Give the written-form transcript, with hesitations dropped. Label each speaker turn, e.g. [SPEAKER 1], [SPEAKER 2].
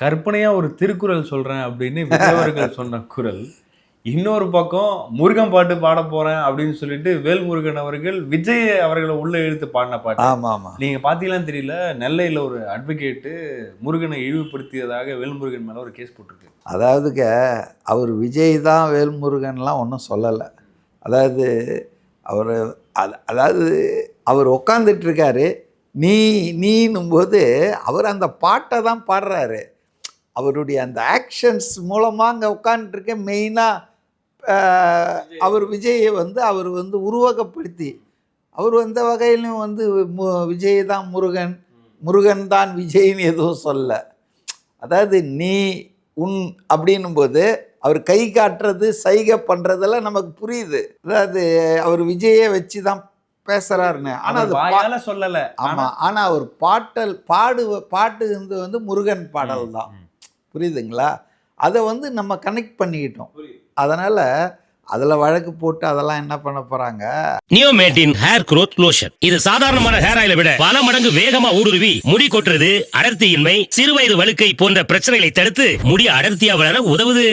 [SPEAKER 1] கற்பனையா ஒரு திருக்குறள் சொல்றேன் அப்படின்னு விஜய் அவர்கள் சொன்ன குரல். இன்னொரு பக்கம் முருகன் பாட்டு பாடப் போறேன் அப்படின்னு சொல்லிட்டு வேல்முருகன் அவர்கள் விஜய் அவர்கள உள்ள இழுத்து பாடின பாட்டு.
[SPEAKER 2] ஆமாமா.
[SPEAKER 1] நீங்க பார்த்தீங்களான்னு தெரியல. நெல்லையில ஒரு அட்வொகேட் முருகனை இழிவுபடுத்தியதாக வேல்முருகன் மேல ஒரு கேஸ் போட்டிருக்கு.
[SPEAKER 2] அதாவதுங்க, அவர் விஜய் தான் வேல்முருகன்லாம் ஒன்றும் சொல்லலை. அதாவது அவர் அதாவது அவர் உக்காந்துட்டு இருக்காரு. நீன்னும்போது அவர் அந்த பாட்டை தான் பாடுறாரு. அவருடைய அந்த ஆக்ஷன்ஸ் மூலமாக அங்கே உட்காந்துருக்க மெயினாக அவர் விஜயை வந்து அவர் வந்து உருவகப்படுத்தி அவர் எந்த வகையிலும் வந்து விஜய் தான் முருகன், முருகன் தான் விஜய்னு எதுவும் சொல்ல. அதாவது நீ உன் அப்படின்னும்போது அவர் கை காட்டுறது சைகை பண்ணுறதெல்லாம் நமக்கு புரியுது. அதாவது அவர் விஜயை வச்சு தான் பேசுகிறாருன்னு. ஆனால் அது
[SPEAKER 1] வாயால சொல்லலை.
[SPEAKER 2] ஆமாம். ஆனால் அவர் பாட்டு வந்து முருகன் பாடல் தான். புரியுதுங்களா? அதை வந்து நம்ம கனெக்ட் பண்ணிக்கிட்டோம். அதனால் அதில் வழக்கு போட்டு அதெல்லாம் என்ன பண்ண போகிறாங்க.
[SPEAKER 3] நியோமேட்டின் ஹேர் growth லோஷன். இது சாதாரணமான ஹேர் ஆயிலை விட பல மடங்கு வேகமா ஊடுருவி முடி கொட்டுறது, அடர்த்தியின்மை, சிறுவயது வழுக்கை போன்ற பிரச்சனைகளை தடுத்து முடி அடர்த்தியா வளர உதவுது.